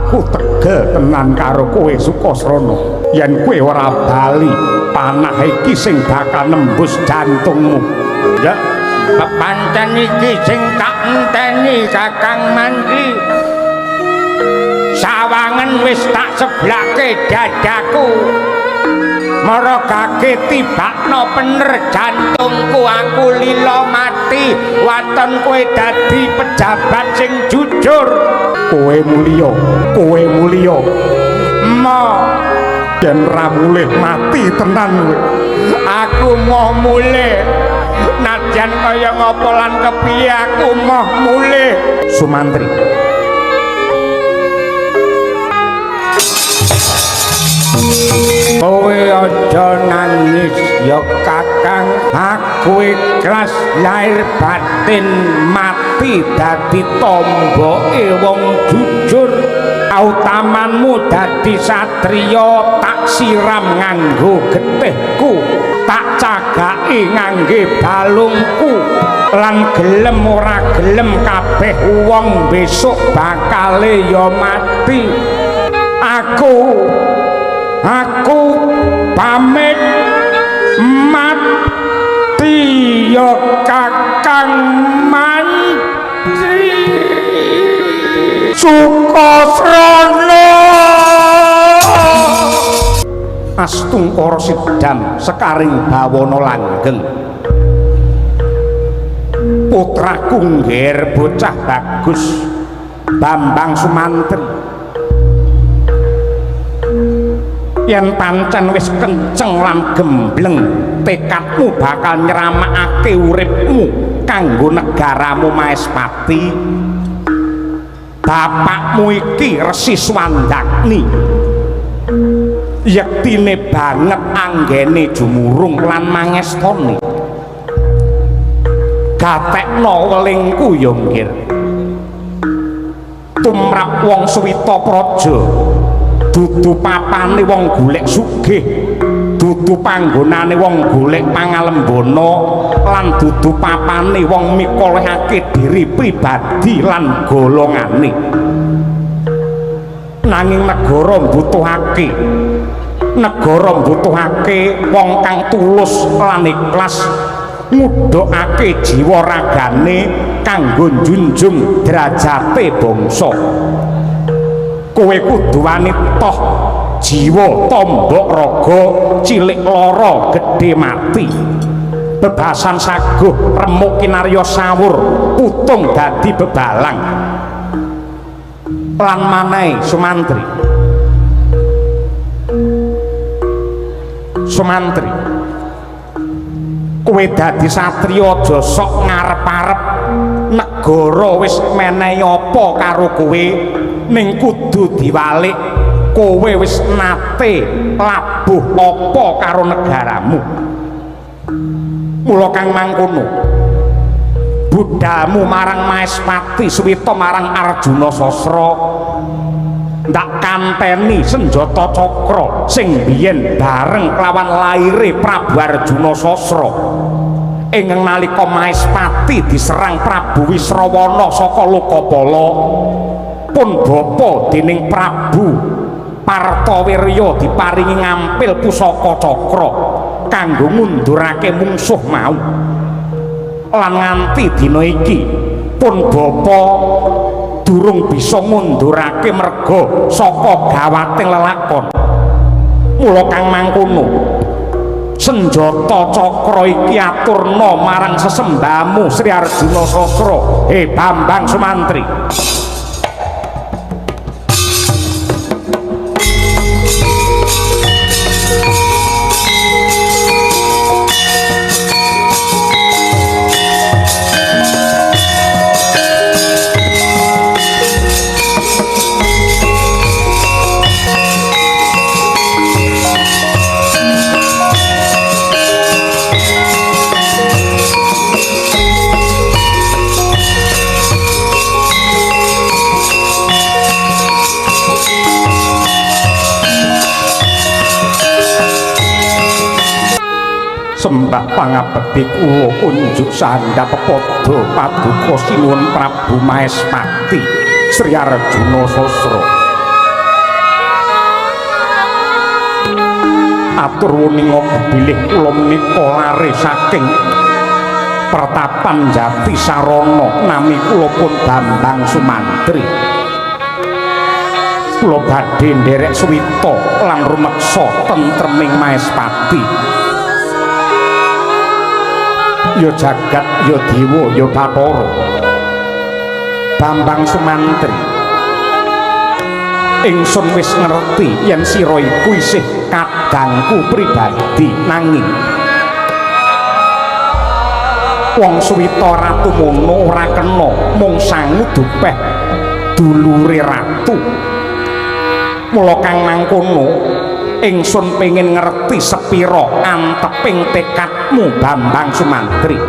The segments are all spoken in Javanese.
aku tegel tenan karo kowe Sukasrana yen kowe ora bali panah iki sing bakal nembus jantungmu. Ya pancen iki sing tak enteni Kakang Mandri. Sawangen wis tak seblake dadaku. Maragake tibakno bener jantungku, aku lila mati waton kowe dadi pejabat sing jujur. Kowe mulya Mo yen ra mulih mati tenan kowe. aku mau mulih najan kaya ngapa lan kepiye aku mau mulih. Sumantri, kowe aja nangis ya Kakang, aku ikhlas lahir batin mati dadi tomboke wong jujur. Autamanmu dadi satriya tak siram nganggo getihku, tak cagaki ngangge balungku, lan gelem ora gelem kabeh wong besok bakale ya mati. Aku pamit mati ya Kakang Mandri. Sukasrana Astungkara Sidam sekaring bawana langgeng. Putraku ngger bocah bagus Bambang Sumantri. Yen pancen wis kenceng lan gembleng tekadmu bakal nyeramakake uripmu kanggo negaramu Maespati, bapakmu iki Resi Swandagni yektine banget anggene jumurung lan mangestoni. Gatekno welingku ya nggir tumrap wong Suwita Praja dudu papane wong golek sugih, dudu panggonane wong golek pangalembana, lan dudu papane wong mikolehake diri pribadi lan golongane. Nanging negara mbutuhake wong kang tulus lan ikhlas ngudhokake jiwa ragane kanggo njunjung derajate bangsa. Kowe kudu wani toh jiwa tombok raga cilik lara gedhe mati. Bebasan saguh remuk kinarya sawur putung dadi bebalang. Lan maneh Sumantri, kowe dadi satriya aja sok ngarep-arep. Negara wis menehi apa karo kowe, ning kudu diwalik. Kowe wis nate labuh apa karo negaramu. Mula kang mangkono budhalmu marang Maespati Suwita marang Arjuna Sasra ndak kanteni senjata cakra sing biyen bareng kelawan laire Prabu Arjuna Sasra. Ing nalika Maespati diserang Prabu Wisrawana saka Lokapala, pun bapa dening Prabu Partawirya diparingi ngampil pusaka cakra kanggo ngundurake mungsuh mau. Lan nganti dina iki pun bapa durung bisa ngundurake merga saka gawating lelakon. Mula kang mangkono senjata cakra iki aturna marang sesembahmu Sri Arjuna Sasra, Bambang Sumantri. Sembah pangabekti kula unjuk sandhap padha paduka sinuwun Prabu Maespati Sri Arjuna Sasra. matur wuninga bilih kula menika lare saking Pertapan Jati Sarana nami kula pun Bambang Sumantri. Kula badhe nderek suwita lan rumeksa tentreming Maespati. Ya jagat ya dewa ya Bathara. Bambang Sumantri, ingsun wis ngerti yen sira iku isih kadangku pribadi, nanging wong suwita ratu mono ora kena mung sangu dupeh dulure ratu. Mula kang mangkono ingsun pengin ngerti sepira anteping tekadmu Bambang Sumantri.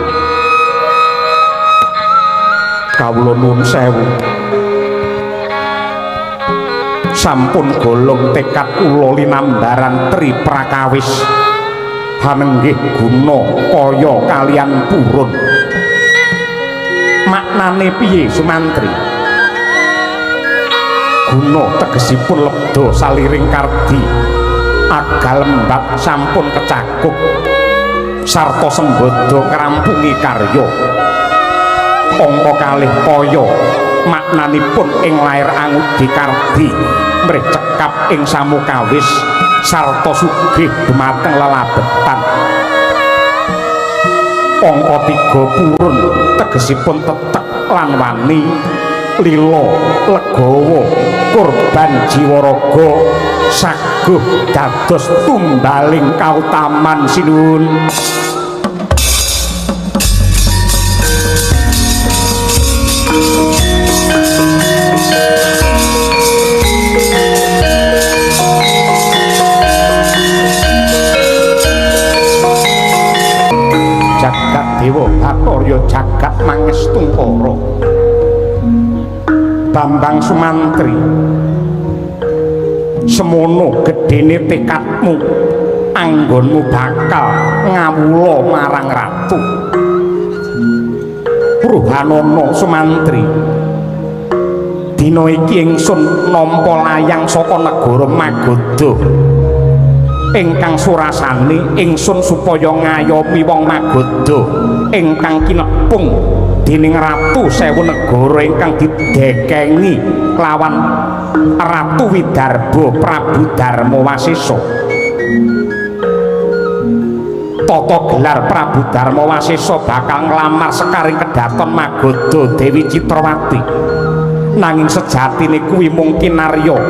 Kawula nuwun sewu, sampun golong tekad kula linambaran Tri Prakawis hanenggih guna kaya kalian purun. Maknane piye Sumantri? Guna tegesipun lebda saliring kardi, agal lembab sampun kecakup, sarta sembada ngrampungi karya. Angka kalih kaya maknanipun ing lair angudi kardi mrih cekap ing samukawis sarta sugih dumateng lelabetan. Angka 3 purun tegesipun tetek lan wani, lila legawa, kurban jiwa raga, saguh dados tumbaling kautaman sinuwun. Jagat dewa Bathara jagat mangestungkara. Bambang Sumantri, semono gedene tekadmu, anggonmu bakal ngawula marang ratu. Ruhanana Sumantri, dina iki ingsun nampa layang saka negara Magadha ingkang surasane ingsun supaya ngayomi wong Magadha ingkang kinepung dening Ratu Sewu Negara ingkang didekengi kelawan Ratu Widarba Prabu Darmawasesa. Tata gelar Prabu Darmawasesa bakal nglamar sekaring kedaton Magadha Dewi Citrawati, nanging sejatine kuwi mung kinarya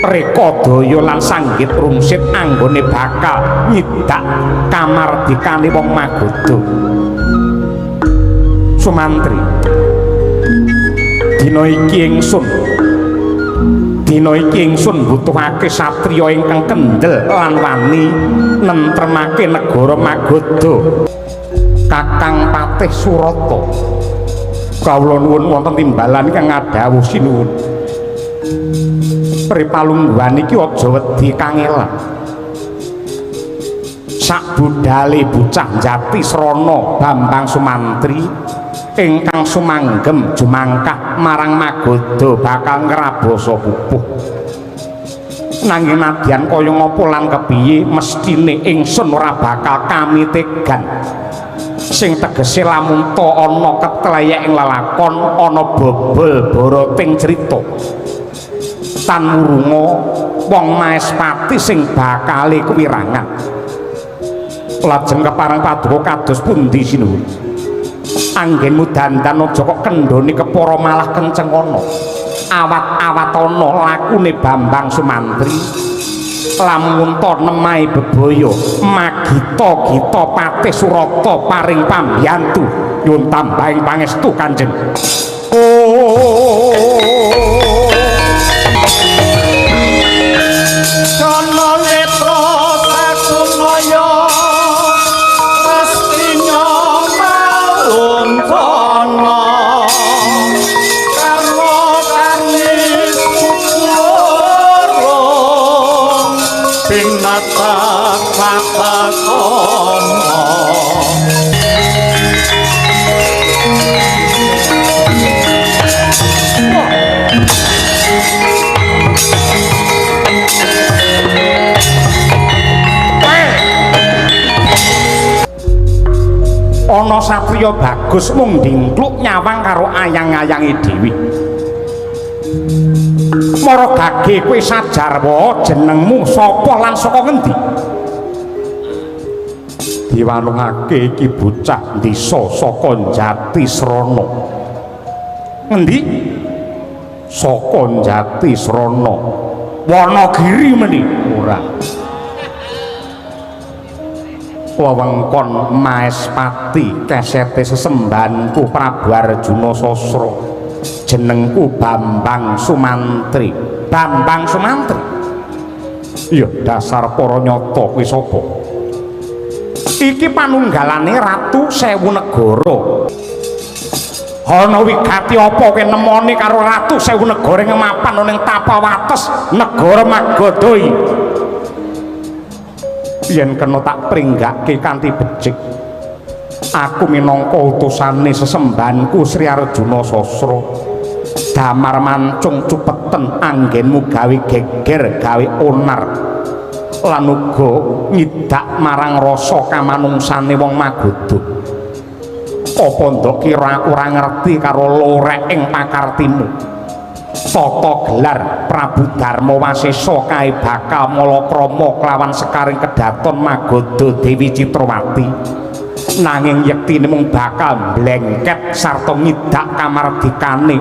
reka daya lan sanggit rungsit anggone bakal nyidak kamardikane wong Magadha. Sumantri, dina iki ingsun butuhake satriya ingkang kendel lan wani nentremake negara Magadha. Kakang Patih Surata, kawula nuwun wonten timbalan kang ngadhawuh sinuwun. Pripalungguhan iki aja wedi kangelan. Sak budale bocah Jati Srana Bambang Sumantri ingkang sumanggem jumangkah marang Magadha bakal ngrabasa pupuh. Nanging nadyan kaya ngapa lan kepiye mestine ingsun ora bakal kamitegan, sing tegese lamun ta ana ketleyek ing lelakon ana bobol boroting crita. Tan murunga wong Maespati sing bakale kewirangan. Lajeng kepareng paduka kados pundi sinuwun? Anggenmu dandan aja kok kendhone kepara malah kenceng ana. Awat-awat ana lakune Bambang Sumantri. Lamun ta nemahe bebaya, Magita-gita Patih Surata paring pambiyantu nyuwun tambahing pangestu Kanjeng. Jono netra sakunaya mestinya maluntana karma kami syukur binata katakono. ana satriya bagus mung ndingkluk nyawang karo ayang-ayange dhewe. Mara Gage kowe sajarwa jenengmu sapa lan saka ngendi? Diwanungake iki bocah desa saka Jatisrana. Ngendi? Saka Jatisrana. Wonogiri meni ora. Wewengkon Maespati kesete sesembahanku Prabu Arjuna Sasra. Jenengku Bambang Sumantri. Bambang Sumantri. Iya, dasar para nyata kuwi sapa? Iki panunggalane Ratu Sewu Negara. Ana wigati apa kowe nemoni karo Ratu Sewu Negara ing mapan ning Tapawates negara Magadai? Yen kena tak pringgake kanthi becik, aku minangka utusane sesembahanku Sri Arjuna Sasra damar mancung cupeten anggenmu gawe geger gawe onar lan uga ngidak marang rasa kamanungsane wong Magodo. Apa ndok kira aku ora ngerti karo lorek ing pakartimu? Tata gelar Prabu Darma Wasesa kae bakal malakrama kelawan sekaring kedaton Magodo Dewi Citrawati. Nanging yektine mung bakal blengket sarta ngidak kamardikane.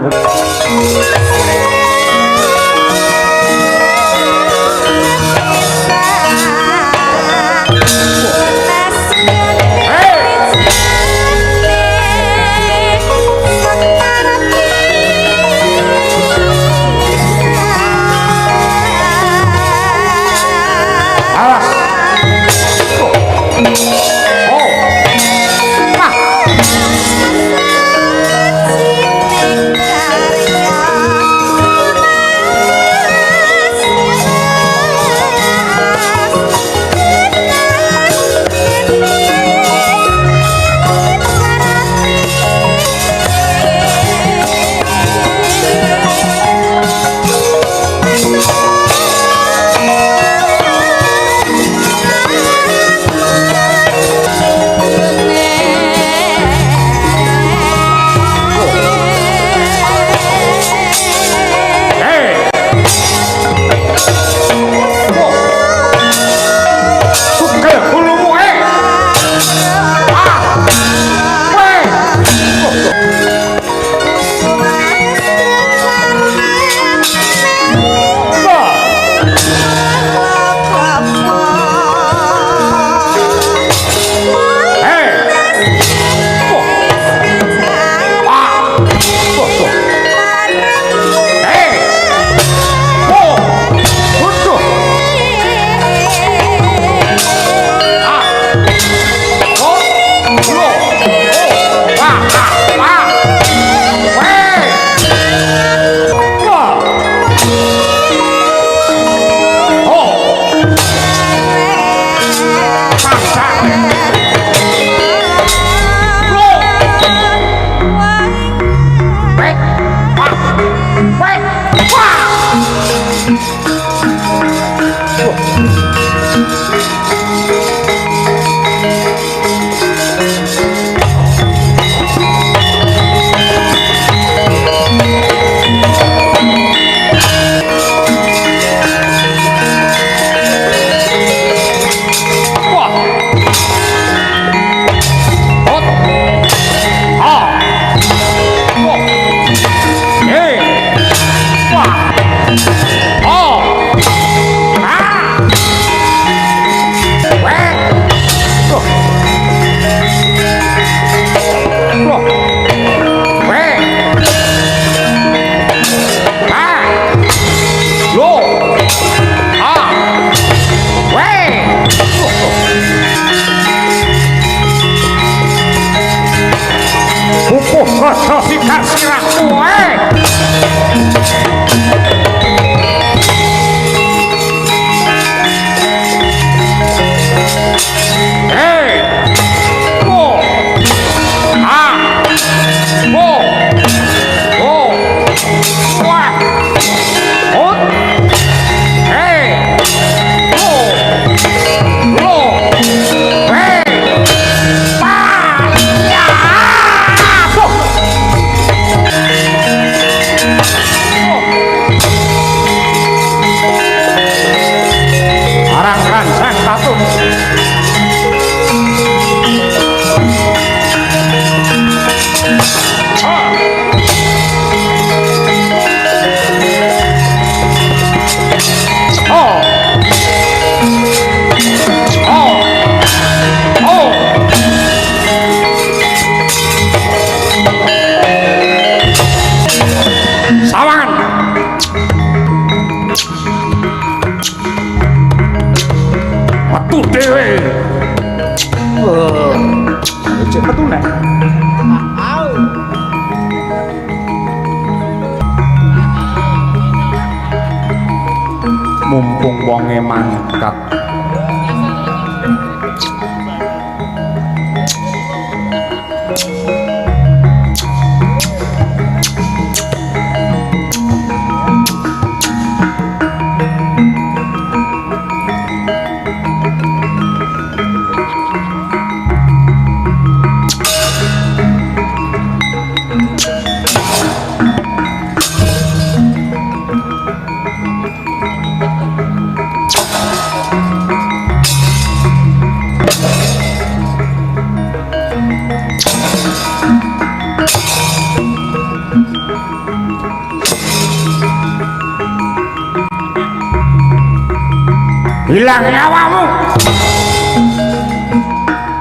Rasa sikar sirahku metu dhewe cek metu nek mumpung wonge mangkat hilang nyawamu.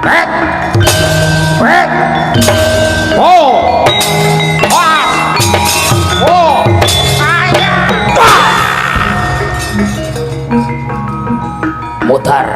Wet, wet, oh, wah, oh, ayah, wah, mutar.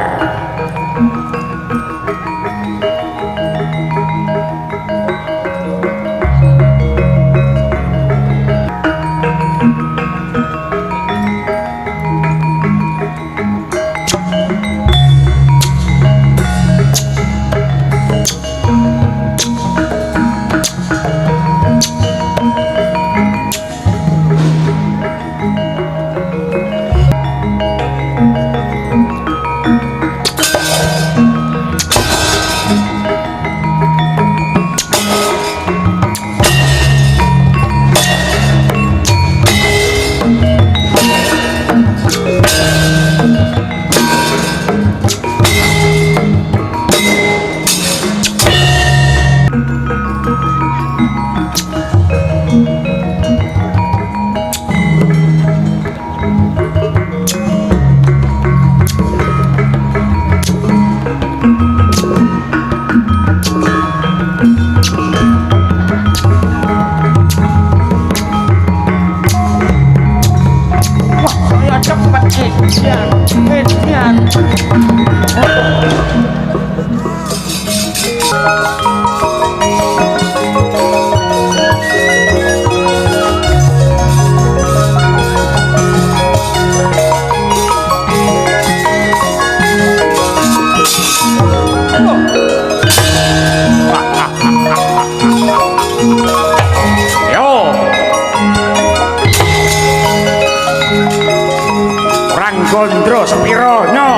Gondro sepironyo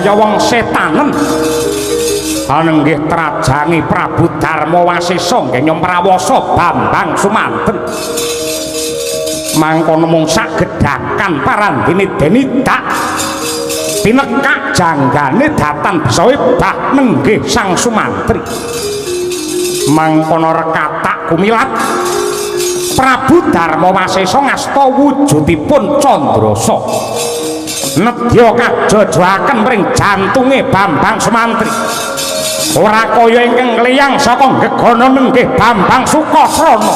kaya wong setanen anenggih trajangi Prabu Darma Wasesa nggih nyemprawasa Bambang Sumanten mangkono mung sagedhakan parandene denidak tinekak janggane datan bisa webah nenggih Sang Sumantri mangkono rekatak kumilat Prabu Darma Wasesa ngasta wujudipun Candrasa nedya kajojoaken mring jantunge Bambang Sumantri ora kaya ingkang liyang saka gegana nenggih Bambang Sukasrana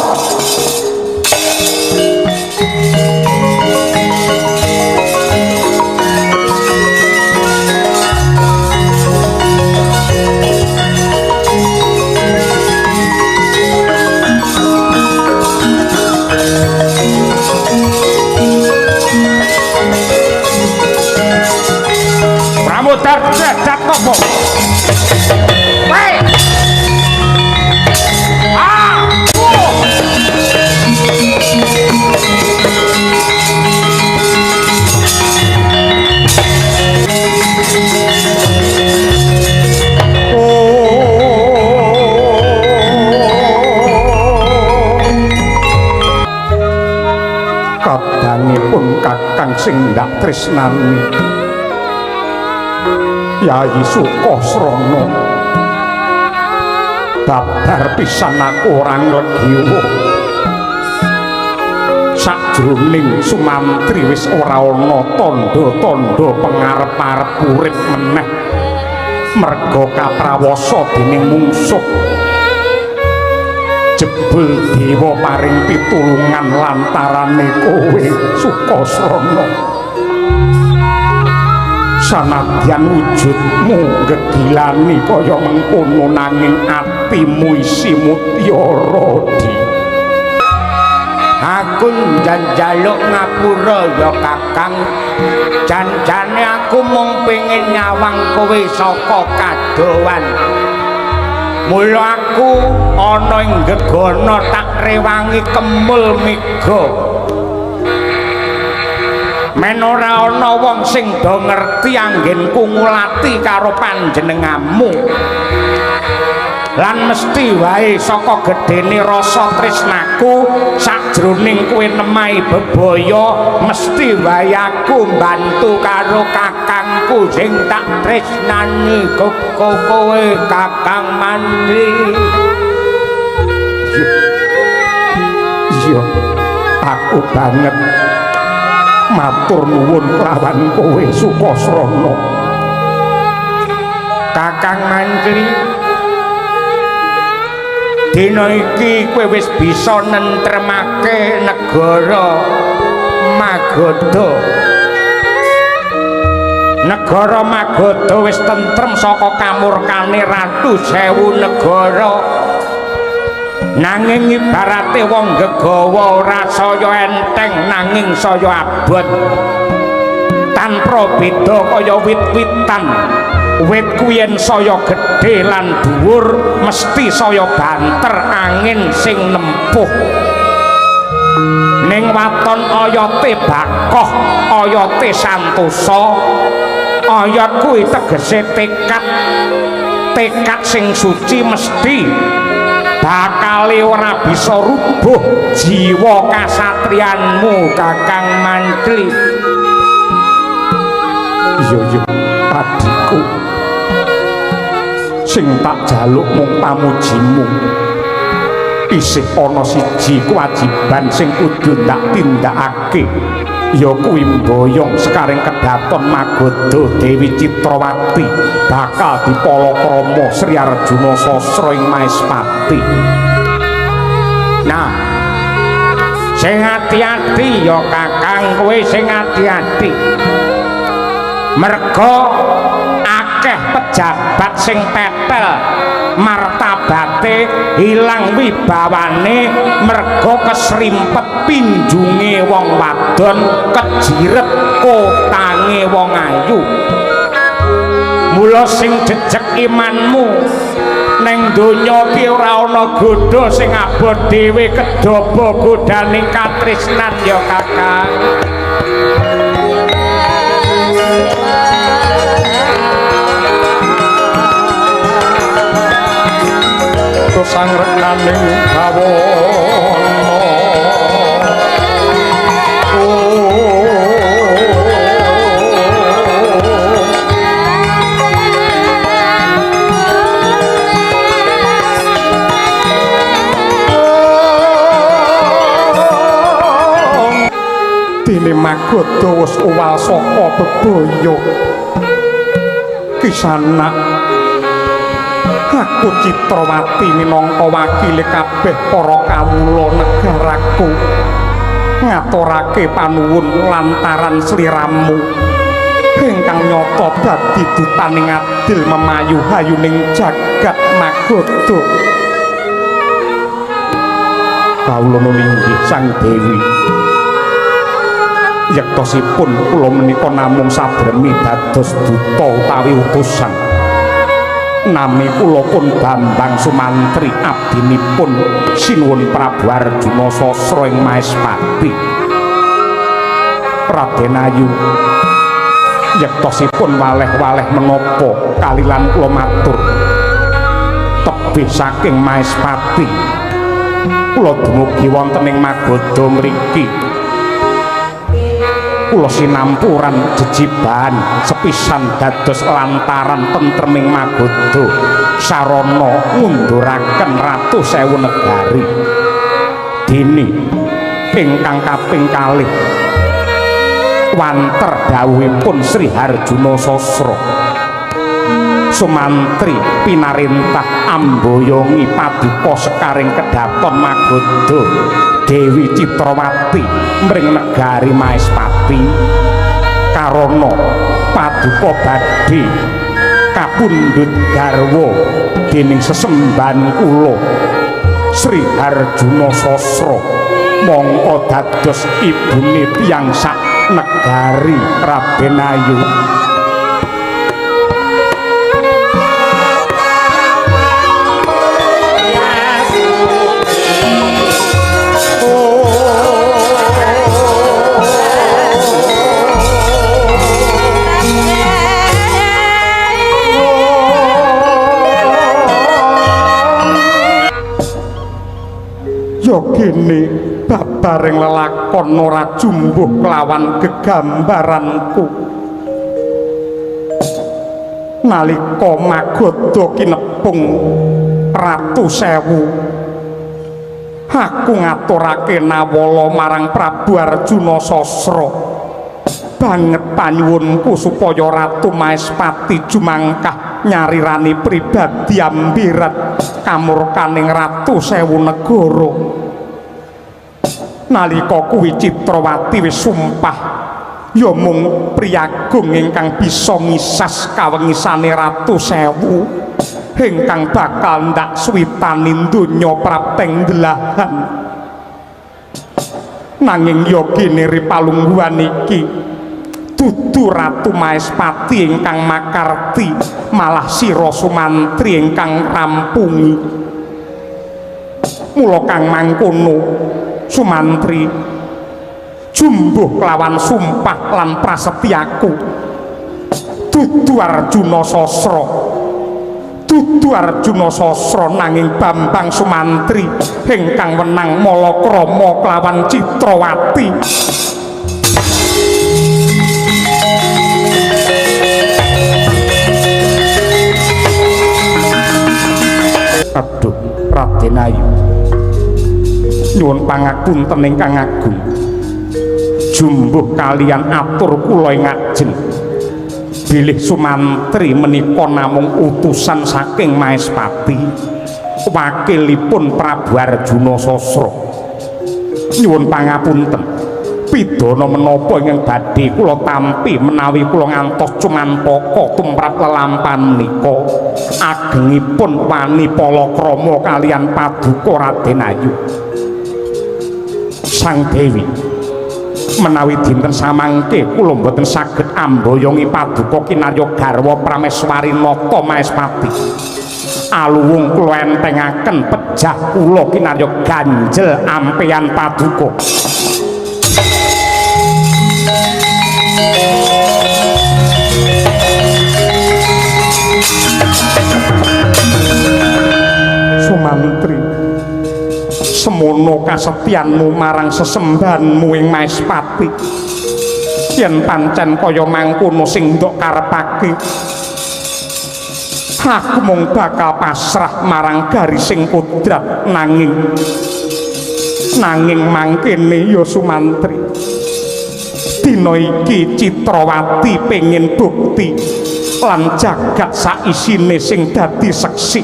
Pramodar dadak nopo? Wei! Ah! sing ndak tresnani Yayi Sukasrana babar pisan aku ora nglegiwa sajroning sumantri wis ora ana tandha-tandha pangarep-arep urip meneh merga kaprawasa dening mungsuh jebul dewa paring pitulungan lantarane kowe Sukasrana sanadyan wujudmu gegilani kaya mengkono nanging atimu isi mutiara di aku njaluk ngapura ya Kakang janjane aku mung pengin nyawang kowe saka kadowan mula aku ana ing gegana tak rewangi kemul mega men ora ana wong sing do ngerti anggenku ngulati karo panjenenganmu lan mesti wae saka gedene rasa tresnaku sajroning kowe nemahi bebaya mesti wae aku mbantu karo kakangku sing tak tresnani kowe Kakang Mandri iya aku banget matur nuwun kelawan kowe Sukasrana Kakang Mandri dina iki kowe wis bisa nentremake negara Magadha negara Magadha wis tentrem saka kamurkane Ratu Sewu Negara nanging ibarate wong gegawa ora saya enteng nanging saya abot tanpa beda kaya wit-witan wit kuyen saya gedhe lan dhuwur mesti saya banter angin sing nempuh ning waton oyote bakoh oyote santosa oyot kuwi tegese tekad sing suci mesti bakale ora bisa rubuh jiwa kasatrianmu Kakang Mantri iya adikku sing tak jaluk mung pamujimu isih ana siji kewajiban sing kudu tak tindakake ya kuwi mboyong sekaring kedaton Magadha Dewi Citrawati bakal dipalakrama Sri Arjuna Sasra ing Maespati nah sing ati-ati ya Kakang kowe sing ati-ati merga akeh pejabat sing tetel martabate ilang wibawane merga kesrimpet pinjunge wong wadon kejiret kotange wong ayu mula sing jejeg imanmu neng donya ki ora ana godha sing abot dhewe kedaba godaning katresnan ya Kakang sang rekaning bawana dene Magadha wis uwal saka bebaya kisana aku Citrawati minangka wakile kabeh para kawula negaraku ngaturake panuwun lantaran sliramu ingkang nyata dadi dutaning adil memayu hayuning jagat Magadha kawula nulinggih Sang Dewi yektosipun kula menika namung sabremi dados duta utawi utusan nami kula pun Bambang Sumantri abdinipun sinuwun Prabu Arjuna Sasra ing Maespati Raden Ayu yektosipun waleh-waleh menapa kalilan kula matur tebih saking Maespati kula dumugi wonten ing Magadha mriki kula sinampuran jejiban sepisan dados lantaran tentreming magoda sarana ngunduraken Ratu Sewu Negari. Dene ingkang kaping kalih wanter dawuhipun Sri Harjuna Sasra sumantri pinarintah amboyongi paduka sekaring kedaton magoda Dewi Citrawati mring negari Maespati karana paduka badhe kapundhut garwa dening sesembahan kula Sri Harjuna Sasra mongko dados ibune tiyang sak negari Raden Ayu. Yogene babareng lelakon ora jumbuh kelawan gegambaranku nalika magoda kinepung Ratu Sewu aku ngaturake nawala marang Prabu Arjuna Sasra banget panyuwunku supaya Ratu Maespati jumangkah nyarirani pribadi ambirat kamurkaning Ratu Sewu Negara. Nalika kuwi Citrawati wis sumpah ya mung priyagung ingkang bisa ngisas kawengisane Ratu Sewu ingkang bakal ndak suwitaning donya prapteng delahan. Nanging yogine ripalungguhan iki dudu Ratu Maespati ingkang makarti malah sira sumantri ingkang rampungi. Mula kang mangkono sumantri jumbuh kelawan sumpah lan prasetyaku dudu Arjuna Sasra nanging Bambang Sumantri ingkang wenang Malakrama kelawan Citrawati. Aduh Raden Ayu nyuwun pangapunten ingkang agung jumbuh kalian atur kula ing ajeng bilih Sumantri menika namung utusan saking Maespati wakilipun Prabu Arjuna Sasra nyuwun pangapunten pidana menapa ingkang badhe kula tampi menawi kula ngantos cumampaka tumrap lelampahan menika agengipun wani palakrama kalian paduka Raden Ayu. Sang Dewi menawi dinten samangke kula mboten saged amboyongi paduka kinarya garwa Prameswari Nata Maespati aluwung kula entengaken pejah kula kinarya ganjel ampeyan paduka. Sumantri semono kasetyanmu marang sesembahanmu ing Maespati yen pancen kaya mangkono sing ndok karepake aku mung bakal pasrah marang garising kodrat nanging mangkene ya Sumantri dina iki Citrawati pengin bukti lan jagat saisine sing dadi seksi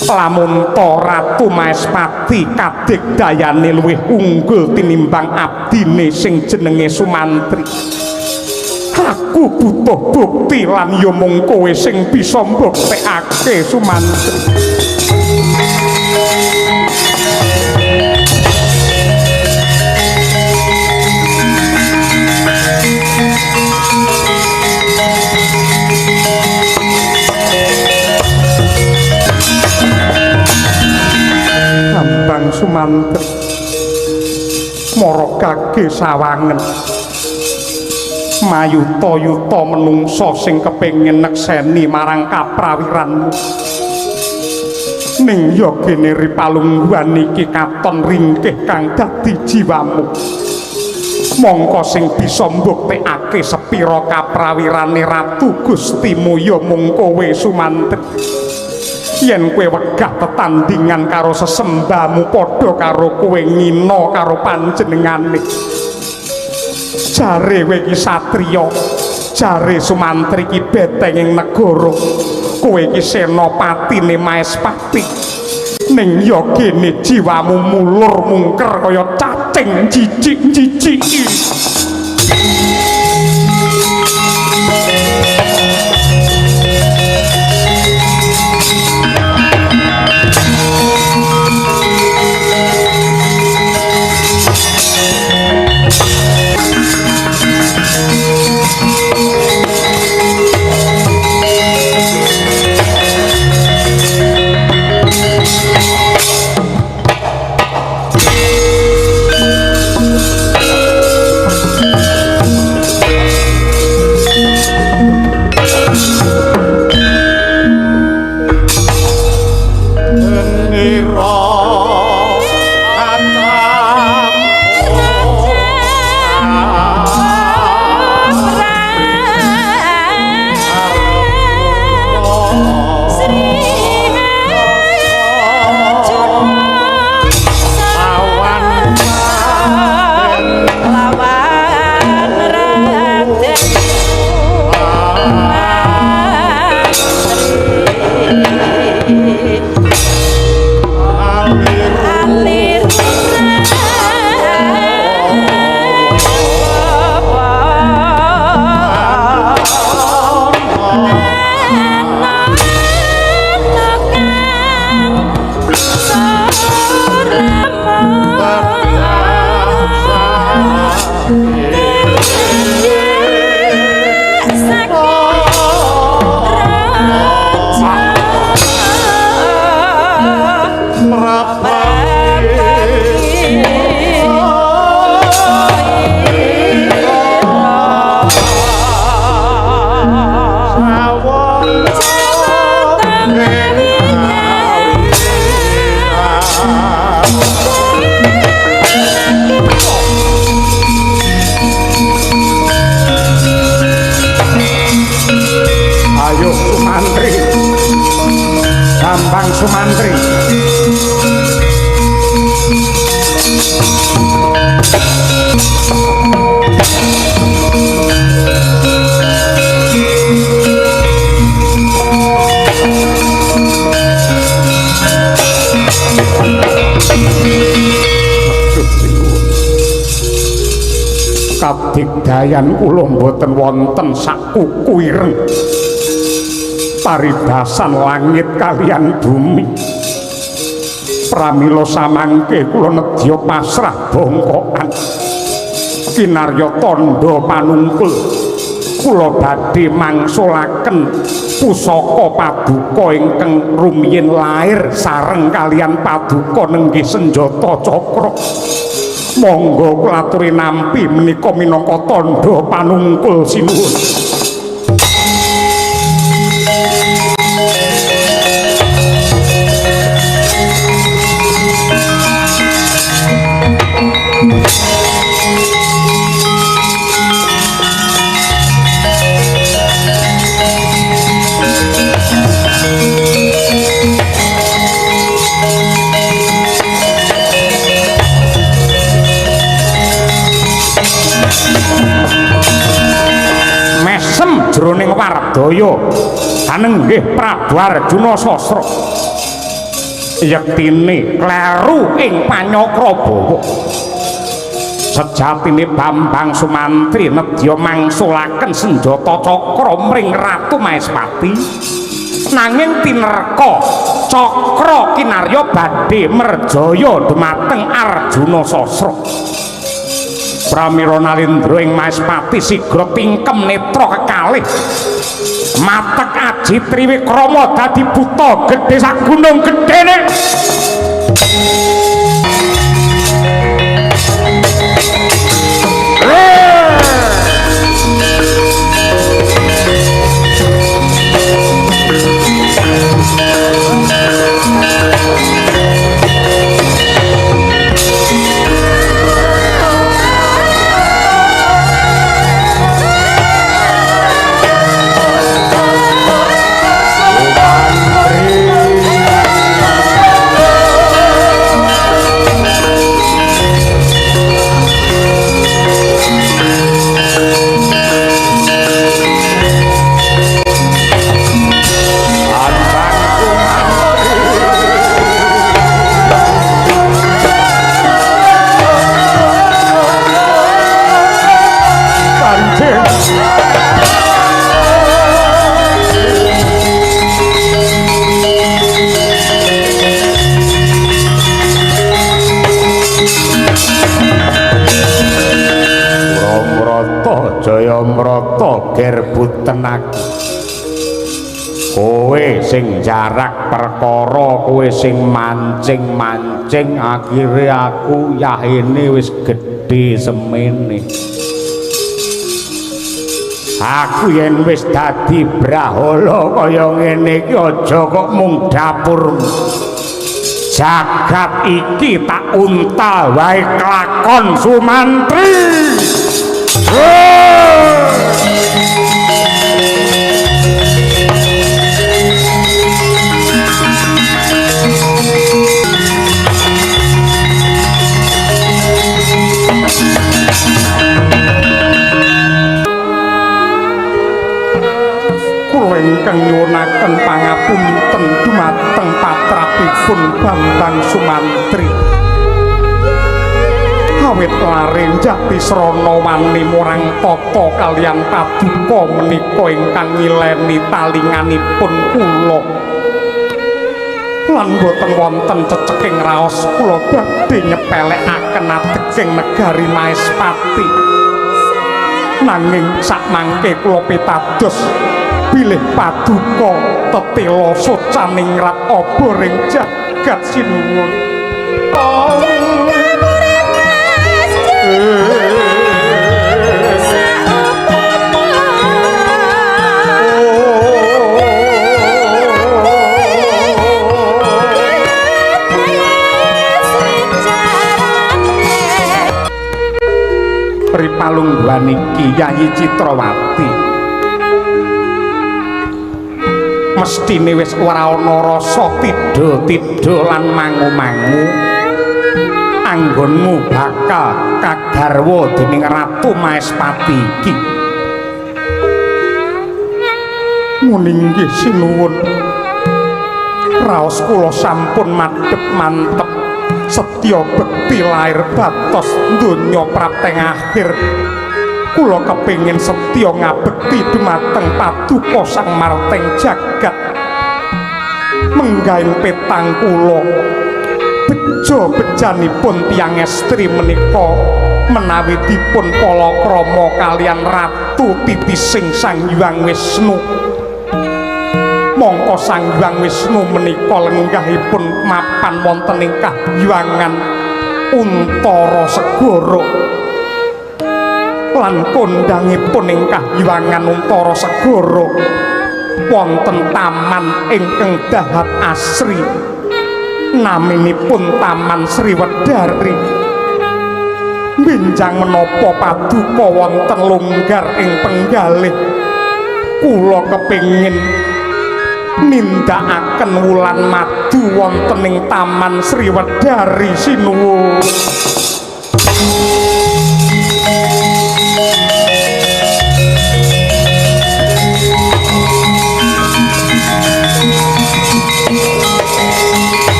lamun to Ratu Maespati kadigdayane luwih unggul tinimbang abdine sing jenenge Sumantri. Aku butuh bukti lan ya mung kowe sing bisa mbuktekake Sumantri. Bambang Sumantri marokake sawangen mayuta-yuta menungsa sing kepengin nekseni marang kaprawiranmu ning yogene ripalungguhan iki katon ringkih kang dadi jiwamu mongko sing bisa mbuktekake sepira kaprawirane Ratu Gusti Mulya mung kowe Sumantri. Yen kowe wegah tetandingan karo sesembahmu padha karo kowe ngina karo panjenengane. Jare kowe iki satriya, jare Sumantri iki betenging negara. Kowe iki senopatine Maespati. Ning ya kene jiwamu mulur mungker kaya cacing jijik-jijiki. Sumantri. Kadigdayan kula mboten wonten sakuku ireng. Paribasan langit kalian bumi. Pramila samangke kula nedya pasrah bongkokan. Kinarya tandha panungkul kula badhe mangsulaken pusaka paduka ingkang rumiyin lair sareng kalian paduka nenggih senjata cakra. Monggo kula aturi nampi menika minangka tandha panungkul sinuwun. Jroning Wardaya anenggih Prabu Arjuna Sasra yektine kleru ing Panyakrabawa sejatine Bambang Sumantri nedya mangsulaken senjata cakra mring Ratu Maespati nanging tinerka cakra kinarya badhe merjaya dhumateng Arjuna Sasra. Pramila Nalendra ing Maespati sigra tingkem netra kekalih matek aji Triwikrama dadi buta gedhe sak gunung gedhene. Brata gerbuten aku. Kowe sing jarak perkara, kowe sing mancing-mancing, akhire aku yahene wis gedhe semene. Aku yen wis dadi brahala kaya ngene iki aja kok mung dapurmu. Jagat iki tak untal wae kelakon Sumantri. Ingkang nyuwunaken pangapunten dumateng patrapipun Bambang Sumantri. Awit laring jati srana wani murang tata kaliyan paduka menika ingkang ngileni talinganipun kula. Lan boten wonten ceceking raos kula badhe nyepelekaken ateging negari Maespati. Nanging sakmangke kula pitados bilih paduka tetela socaning rat oboring jagat sinuwun. Ripalungguhan iki Yayi Citrawati mestine wis ora ana rasa tidha-tidha lan mangu-mangu anggonmu bakal kagarwa dening Ratu Maespati iki. Muninggih sinuwun, raos kula sampun madhep mantep, setya bekti lair batos donya prapteng akhir. Kula kepingin setya ngabekti dumateng paduka Sang Marteng jagat. Menggaing petang kula beja bejanipun tiyang estri menika menawi dipun palakrama kaliyan Ratu Titising Sang Hyang Wisnu. Mongko Sang Hyang Wisnu menika lenggahipun mapan wonten ing kahyangan Untara Segara. Lan kondhangipun ing kahyangan Untara Segara wonten taman ingkang dahat asri, naminipun Taman Sriwedari. Benjang menapa paduka wonten longgar ing penggalih, kula kepingin nindakaken wulan madu wonten ing Taman Sriwedari sinuwun.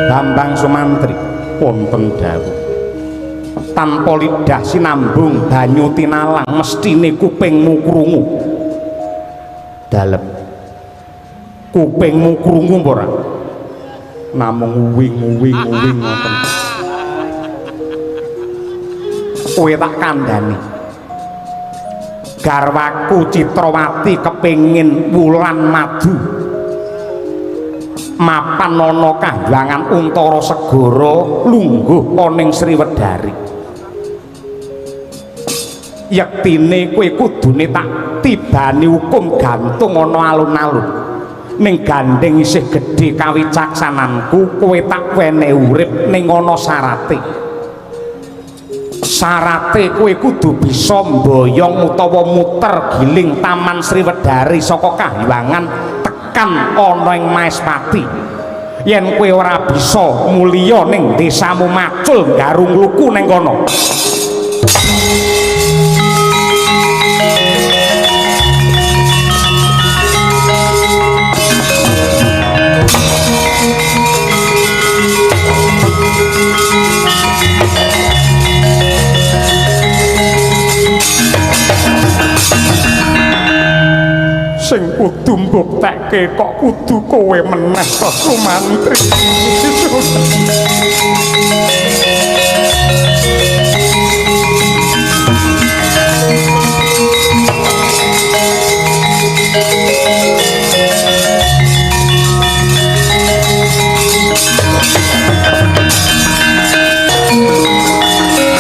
Bambang Sumantri wonten dawuh, tanpa lidah sinambung banyu tinalang mestine kupingmu krungu. Dalem kupingmu krungu apa ora? Namung uwing ngoten. Kowe tak kandhani, garwaku Citrawati kepingin wulan madu mapan ana kahyangan Untara Segara lungguh ana ing Sriwedari. Yektine kowe kudune tak tibani hukum gantung ana alun-alun. Ning gandeng isih gedhe kawicaksananku, kowe tak wenehi urip ning ana sarate. Sarate kowe kudu bisa mboyong utawa muter giling Taman Sriwedari saka kahyangan tekan ana ing Maespati. Yen kowe ora bisa mulya ning desamu macul garung luku ning kono. Sing kudu mbuktekke kok kudu kowe meneh to Sumantri.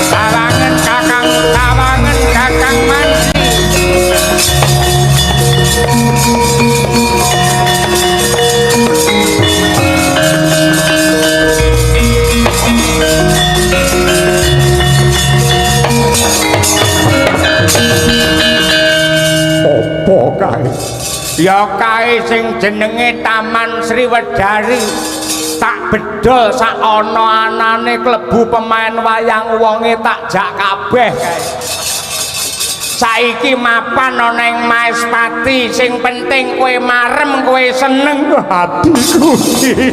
Tawangan Kakang Mantri. Apa kae? Ya kae sing jenenge Taman Sriwedari tak bedol sak ana-anane klebu pemain wayang wonge tak jak kabeh kae. Saiki mapan ana ing Maespati, sing penting kowe marem, kowe seneng. Hatiku iki.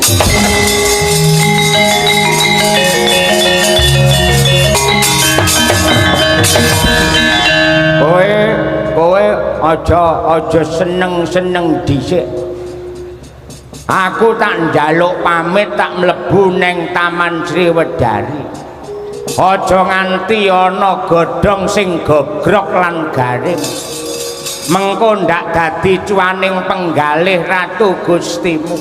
Kowe aja seneng-seneng dhisik. Aku tak njaluk pamit tak mlebu ning Taman Sriwedari. Aja nganti ana godhong sing gogrok lan garing. Mengko ndak dadi cuaning penggalih Ratu Gustimu.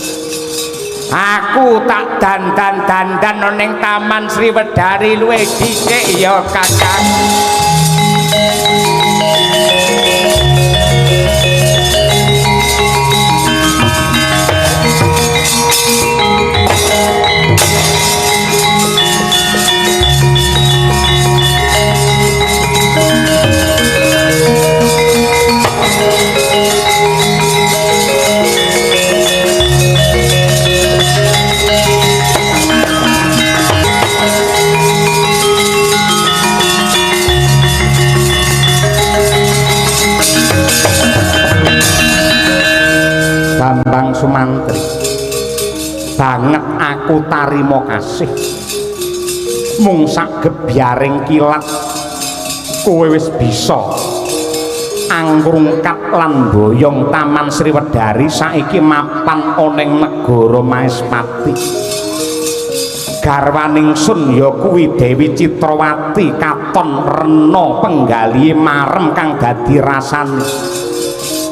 Aku tak dandan-dandan ning Taman Sriwedari luwih dhisik ya Kakang. Bambang Sumantri, banget aku tarima kasih. Mung sak gebyaring kilat kowe wis bisa anggrungkat lan boyong Taman Sriwedari saiki mapan ana ing negara Maespati. Garwaning sun ya kuwi Dewi Citrawati katon rena penggalihe marem kang dadi rasane.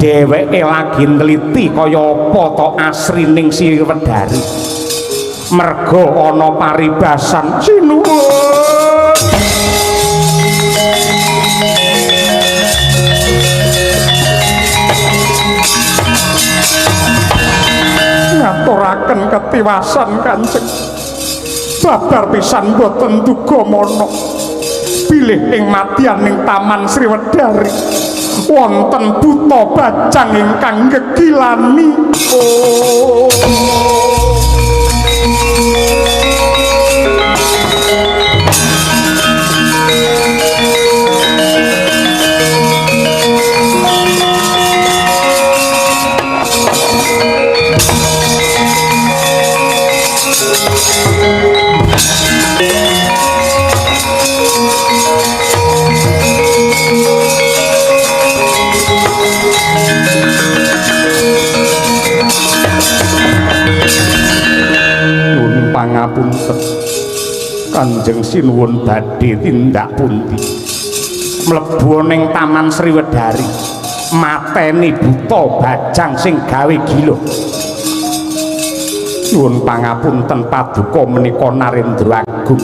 Dheweke lagi nliti kaya apa to asrining Sriwedari. Merga ana paribasan sinuwun. Ngaturaken ketiwasan Kanjeng. Babar pisan boten duga mono. Bilih ing madyan ing Taman Sriwedari wonten buta bajang ingkang gegilani. Pangapunten Kanjeng sinuwun badhe tindak pundi mlebu ning Taman Sriwedari mateni buta bajang sing gawe gila. Nyuwun pangapunten paduka menika Narendra Agung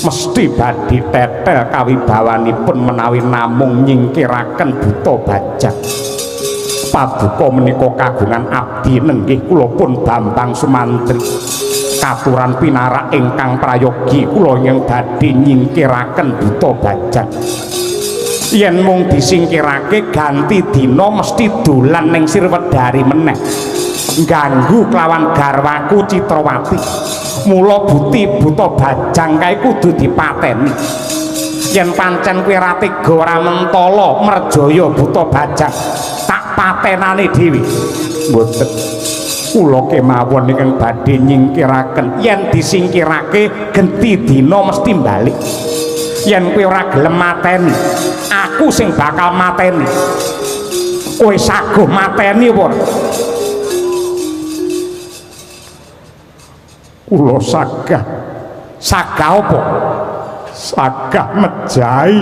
mesti badhe tetel kawibawanipun menawi namung nyingkiraken buta bajang. Paduka menika kagungan abdi nenggih kula pun Bambang Sumantri. Katuran pinarak ingkang prayogi kula yang badhe nyingkiraken buta bajang. Yen mung disingkirake ganti dina mesti dolan ning Sriwedari meneh. Ganggu kelawan garwaku Citrawati. Mula buti buta bajang kae kudu dipateni. Yen pancen kowe ra tega ora mentala merjaya buta bajang, tak patenane dhewe. Mboten. Kula kemawon ingkang badhe nyingkiraken yen disingkirake genti dina mesti balik. Yen kowe ora gelem mateni, aku sing bakal mateni. kowe saguh mateni apa? Kula sagah. Sagah apa? Sagah mejahi.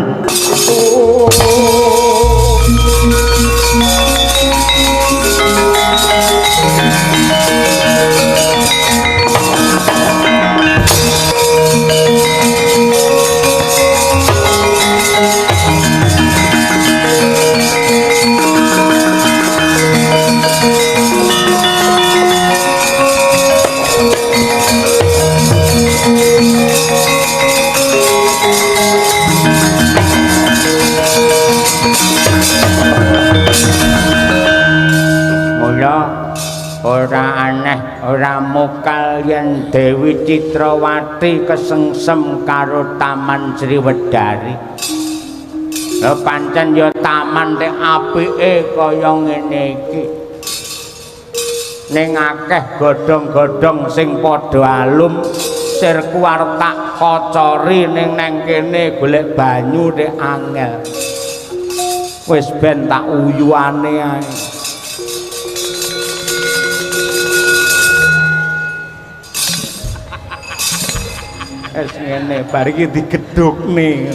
Ora aneh, ora mokal yen Dewi Citrawati kesengsem karo Taman Sriwedari. Lha pancen ya taman nek apike kaya ngene iki. Ning akeh godhong-godhong sing padha alum, sir kuartak kocori ning nang kene golek banyu nek angel. Wis ben tak uyuane ae. Es ngene bar iki digedhukne.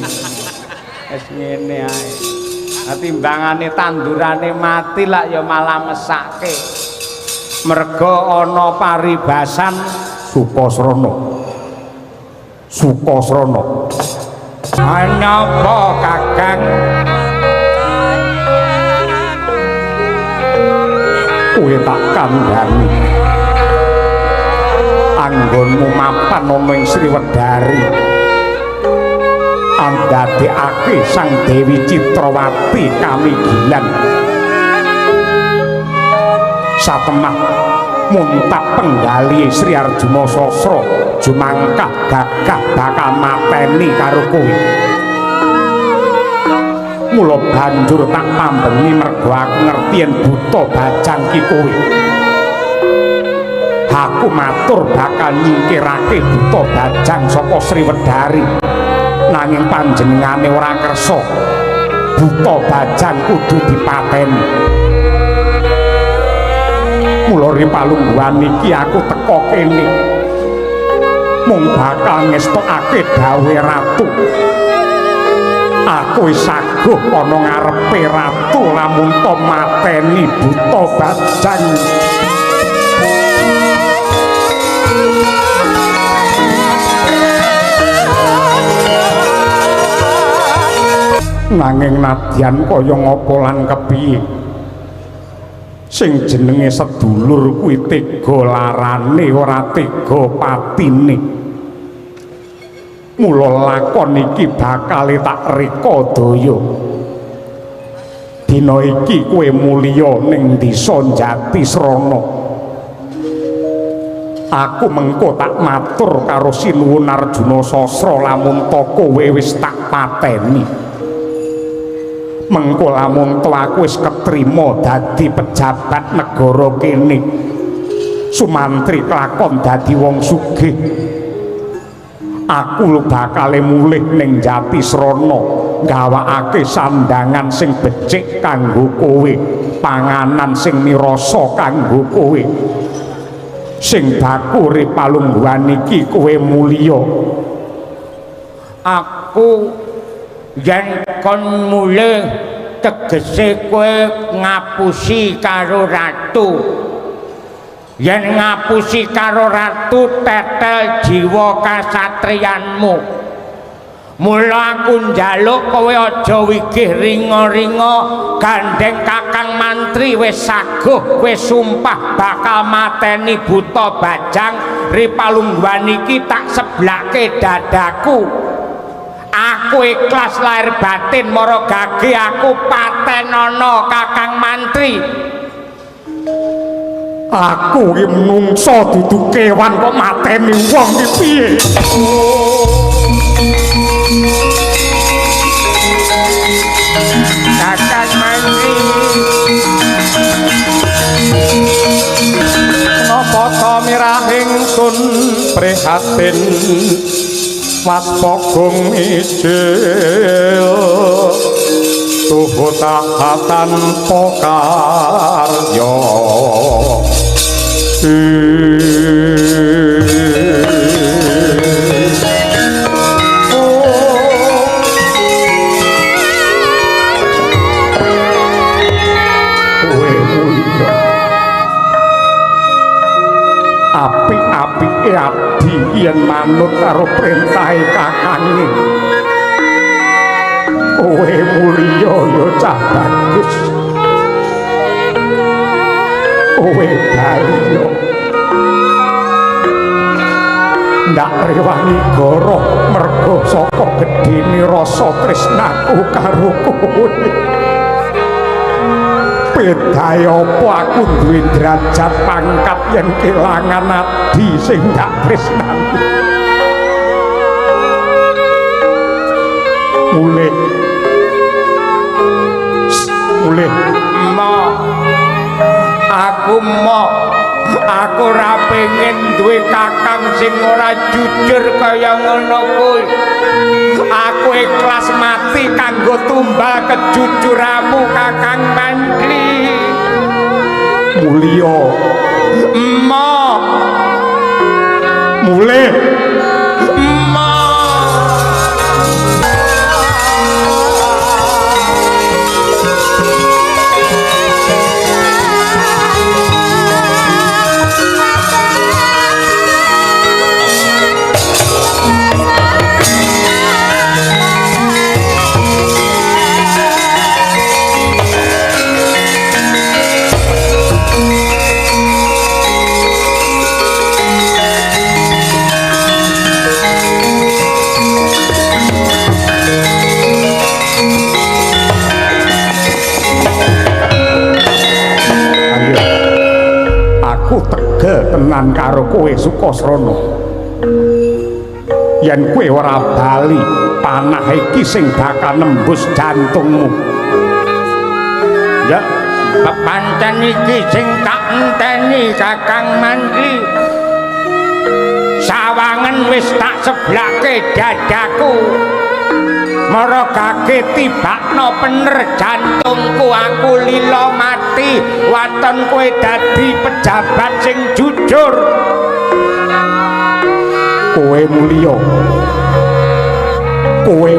Es ngene ae. Timbangane tandurane mati lak ya malah mesake. Merga ana paribasan Sukasrana. Sukasrana. Anyapa Kakang? Kowe tak kandhani. Anggonmu mapan ana ing Sriwedari. Andadekake Sang Dewi Citrawati kamigilan. Satemah muntap penggali Sri Arjuna Sasra jumangkah gagah bakal mateni karo kowe. Mula banjur tak tambengi mergo aku ngerti yen buta bajang ki kowe. Aku matur bakal nyingkirake buta bajang saka Sriwedari. Nanging panjenengane ora kersa. Buta bajang kudu dipateni. Mula ripalungguhan iki aku teka kene. Mung bakal ngestokake dawuhe ratu. Aku wis saguh ana ngarepe ratu lamun to mateni buta bajang. Nanging nadyan kaya ngapa lan kepiye sing jenenge sedulur kuwi tega larane ora tega patine. Mula lakon iki bakal tak reka daya. Dina iki kowe mulya ning desa Jatisrana. Aku mengko tak matur karo Sinuwun Arjuna Sasra lamun to kowe wis tak pateni. Mengko lamun to aku wis ketrima dadi pejabat negara kene. Sumantri kelakon dadi wong sugih. Aku lu bakal mulih ning Jatisrana gawakake sandangan sing becik kanggo kowe, panganan sing mirasa kanggo kowe. Sing baku ripalungguhan iki kowe mulya. Aku yen kon mulih tegese kowe ngapusi karo ratu. Yen ngapusi karo ratu tetel jiwa kasatriyanmu. Mula aku njaluk kowe aja wigih ringa-ringa gandeng Kakang Mantri wis saguh wis sumpah bakal mateni buta bajang. Ripalungguhan iki tak seblake dadaku. Aku ikhlas lahir batin mara gage aku patenono Kakang Mantri. Aku iki menungsa dudu kewan kok mateni wong iki piye? Kakang Mantri. Napa ta mirahing sun prihatin Waspogong ijil tuhuta tanpa karya apik-apike abdi yen manut karo perintahe kakange kowe mulya ya cah bagus kowe dalya ndak rewangi goroh mergo saka gedene rasa tresnaku karo kowe bedhae apa aku duwe derajat pangkat yen kelangan adi sing tak tresnani mulih aku ora pengen duwe kakang sing ora jujur kaya ngono kuwi aku ikhlas mati kanggo tumbal kejujuranmu kakang Mandri mulya mulih tenan karo kowe Sukasrana yen kowe ora bali panah iki sing bakal nembus jantungmu ya pancen iki sing tak enteni Kakang Mandri sawangen wis tak seblake dadaku maragake tibakno bener jantungku aku lila mati waton kowe dadi pejabat sing jujur kowe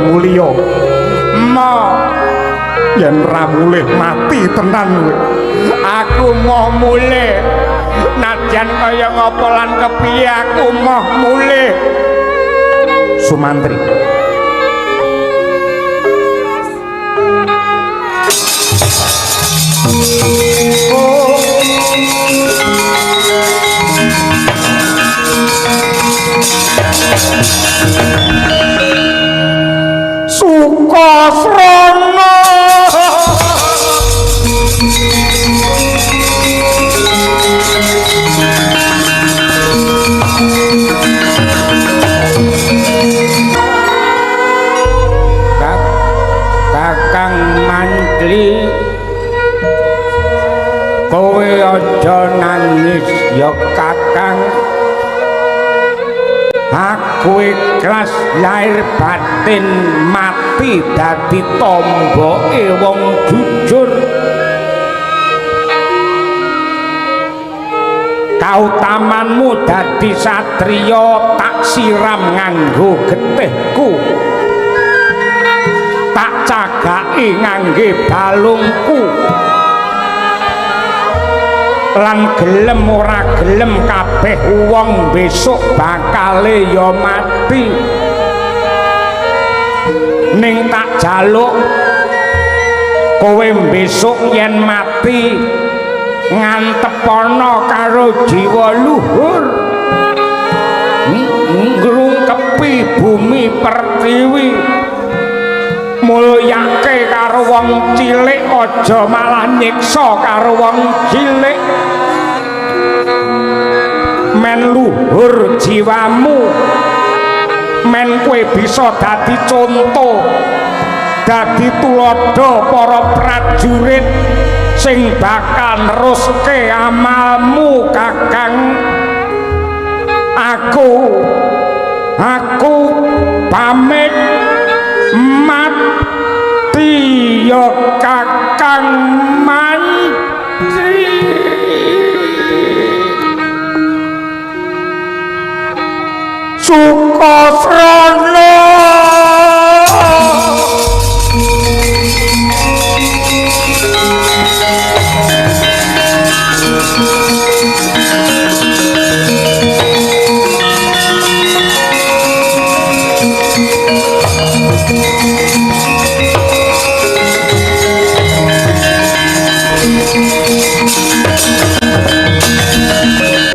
mulya yen ra mulih mati tenan kowe aku mau mulih najan kaya ngapa lan kepiye aku mau mulih Sumantri Sukasrana Kakang Mandri kowe aja nangis ya Kakang aku ikhlas lahir batin mati dadi tomboke wong jujur kautamanmu dadi satriya tak siram nganggo getihku tak cagaki ngangge balungku lan gelem ora gelem kabeh wong besok bakale ya mati ning tak jaluk kowe besok yen mati ngantepana karo jiwa luhur ngrungkepi bumi pertiwi mulyake karo wong cilik aja malah nyiksa karo wong cilik men luhur jiwamu men kowe bisa dadi contoh dadi tulodo para prajurit sing bakal neruske amalmu Kakang aku pamit mati ya Kakang Mantri Sukasrana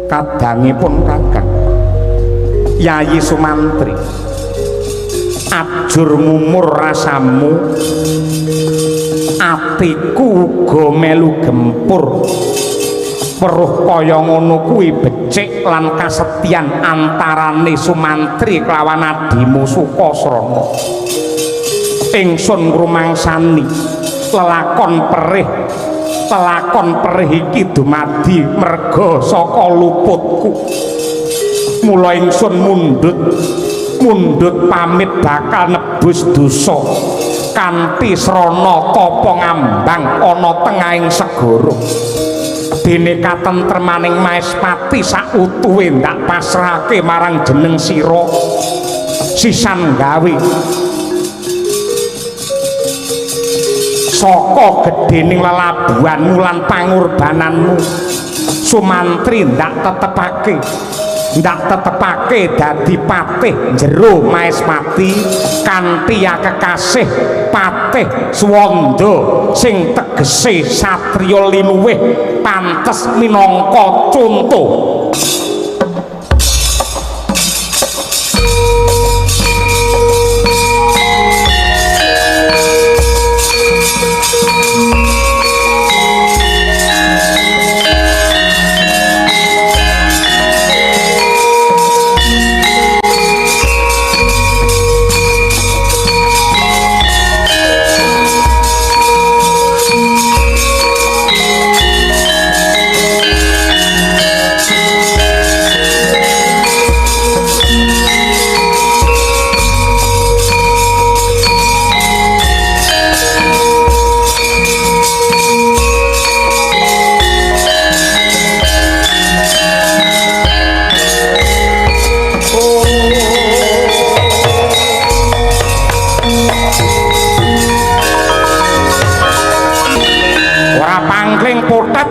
kadangipun Kakang Yayi Sumantri ajur mumur rasamu atiku uga melu gempur weruh kaya ngono kuwi becik lan kasetyan antarane Sumantri kelawan adimu Sukasrana ingsun ngrumangsani lelakon perih iki dumadi merga saka luputku mula ingsun mundhut pamit bakal nebus dosa kanthi srana tapa ngambang ana tengahing segara dene katentremaning Maespati sautuhe ndak pasrahake marang jeneng sira sisan gawe saka gedhening lelabuhanmu lan pangorbananmu Sumantri ndak tetepake dadi patih jero Maespati kanthi kekasih patih Swanda sing tegese satriya linuwih pantes minangka conto.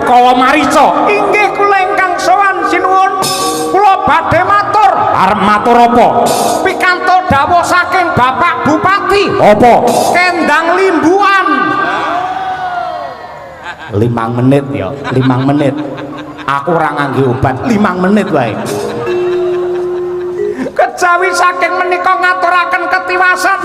Kala marica inggih kula ingkang sowan sinuwun kula badhe matur arep matur apa pikantuk dawuh saking Bapak Bupati apa kendang limbuan 5 menit ya 5 menit aku ora ngangge obat 5 menit wae kejawi saking menika ngaturaken ketiwasan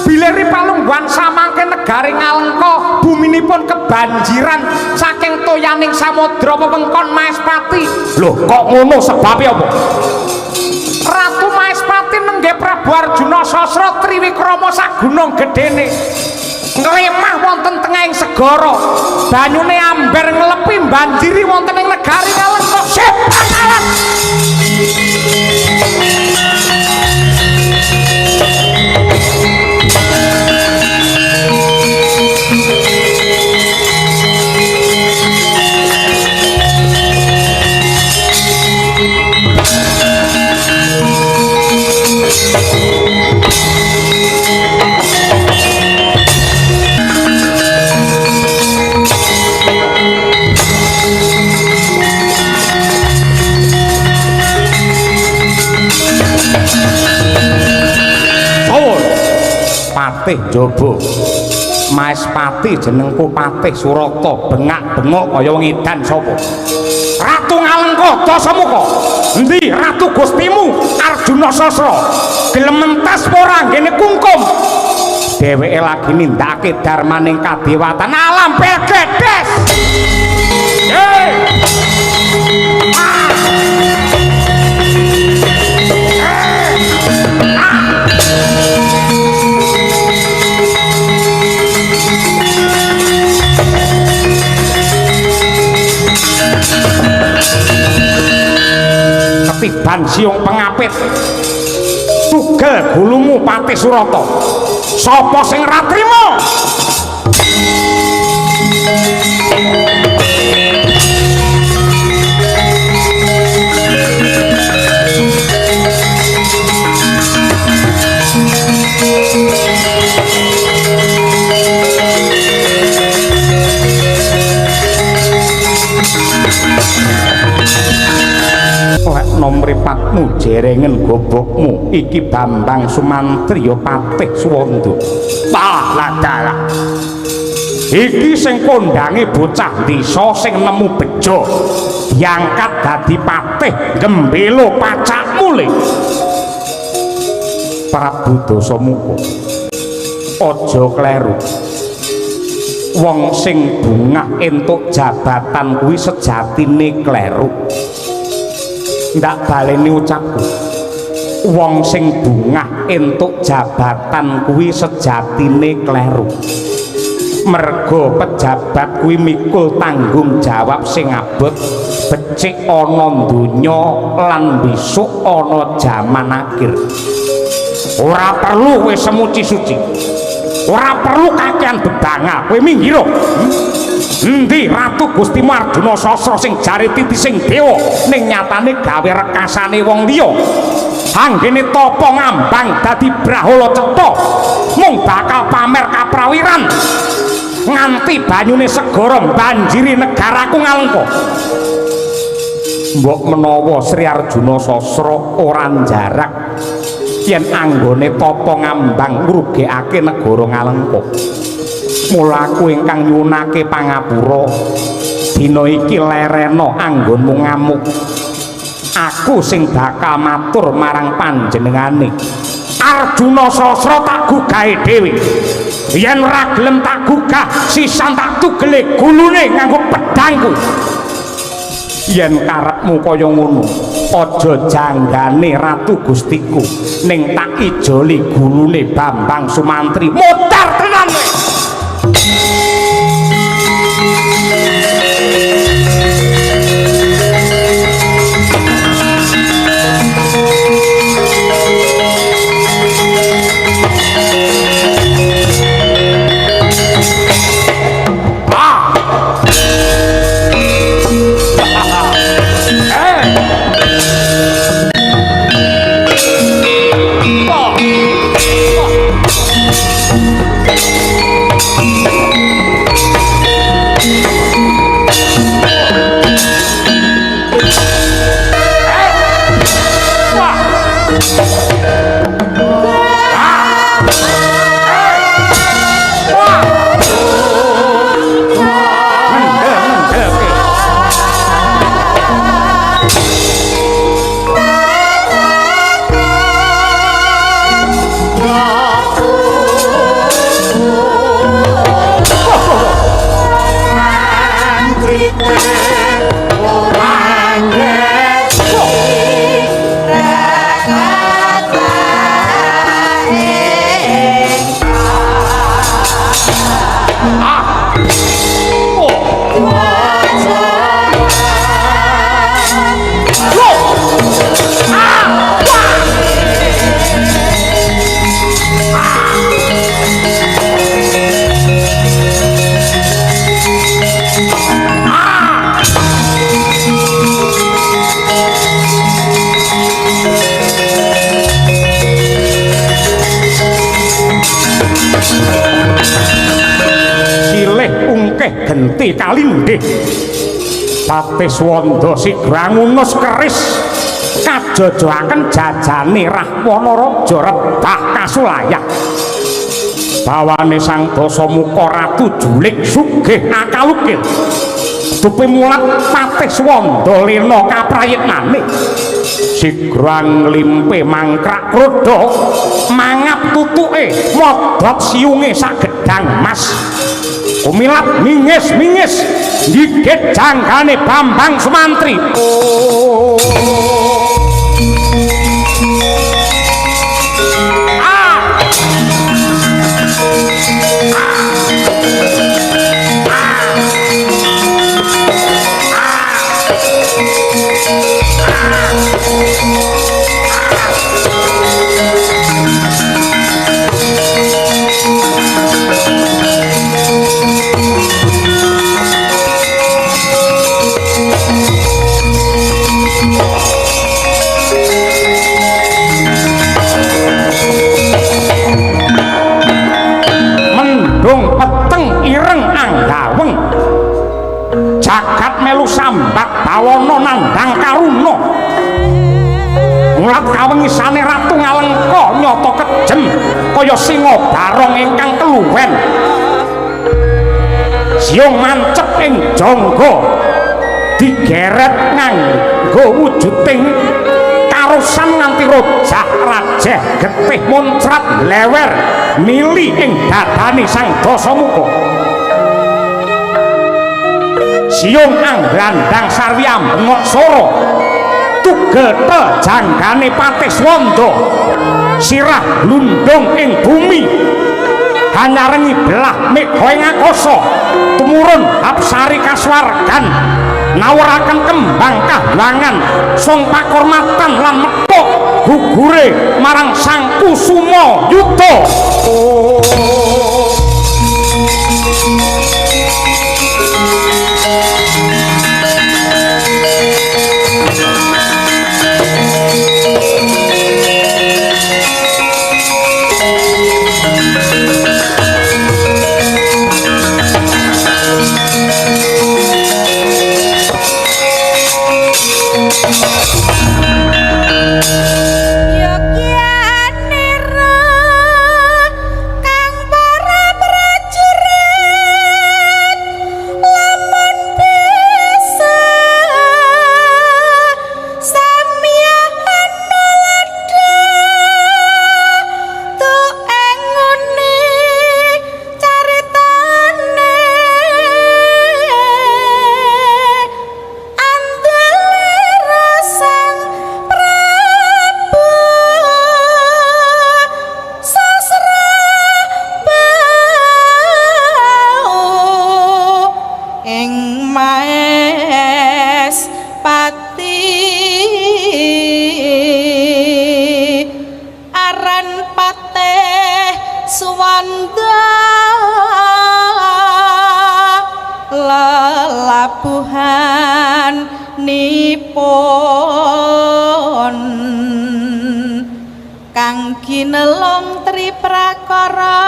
bilih palungguhan samangke negari Ngalengka buminipun kebanjiran saking toyaning samudra wewengkon Maespati. Lho kok ngono sebabe apa? Ratu Maespati nenggih Prabu Arjuna Sasra Triwikrama sagunung gedhene nglemah wonten tengahing segara banyune amber nglepi banjiri wonten ing negari Ngalengka. Sip pangalan Patih Jaba Maespati jenengku Patih Surata bengak-bengok kaya wong edan sapa Ratu Ngalengka Dasamuka endi ratu gustimu Arjuna Sasra gelem mentas ora nggene kungkum dheweke lagi nindakake darmaning kadewatan alam Belgedes ketiban siung pengapit tugel gulumu Patih Surata sapa sing ra trima Nomripatmu jerengen gobokmu iki Bambang Sumantriya Patih Suwanda. Dalah iki sing kondange bocah desa sing nemu bejo diangkat dadi patih gembelo pacakmu le. Prabu Dasamuka aja kleru. Wong sing bungah entuk jabatan kuwi sejatine kleru. Ndak baleni ucapku. Wong sing bungah entuk jabatan kuwi sejatine kleru. Merga pejabat kuwi mikul tanggung jawab sing abot, becik ana donya lan besok ana jaman akhir. Ora perlu kowe semuci-suci. Ora perlu kakean bedangal. Kowe minggir. Endi Ratu Gusti Arjuna Sasra sing jare titi sing dewa ning nyatane gawe rekasane wong liya. Anggene tapa ngambang dadi Brahala Cetha mung bakal pamer kaprawiran nganti banyune segara banjiri negaraku Ngalengka. Mbok menawa Sri Arjuna Sasra ora jarak yen anggone tapa ngambang ngrugekake negara Ngalengka. Mulaku ingkang nyunake pangapura dina iki lerena anggonmu ngamuk. Aku sing bakal matur marang panjenengane. Arjuna Sasra tak gugahe dhewe. Yen ora gelem tak gugah, sisan tak tugele gulune nganggo pedangku. Yen karepmu kaya ngono, aja janggane Ratu Gustiku ning tak ijoli gulune Bambang Sumantri. Mutar tenan kowe. Genti kalindih Patih Swanda Sigrangunus keris kajojoaken jajane Rahwana Raja redah kasulayah. Bawane Sang Dasamuka Ratu Julik sugih akalukil. Dupe mulat Patih Swanda lena kaprayitnane. Sigrang limpe mangkrak krodha mangap tutuke modot siunge sagedhang mas. Kumilat mingis-mingis gigit janggane Bambang Sumantri. kaya singa barong ingkang keluwen siung mancep ing jangga digeret nganggo wujuding karusan nganti rojah rajeh getih muncrat lewer mili ing dadani sang Dasamuka siung angglandang sarwi ambengok soro tugeta janggane Patiswanda sirah lundung ing bumi hanyarengi belah mega ing akasa tumurun Apsari kaswargan nawaraken kembang kahwangan song pakurmatan lan methuk gugure marang Sang Kusuma Yuda. Lelabuhan nipun kang ginelong triprakara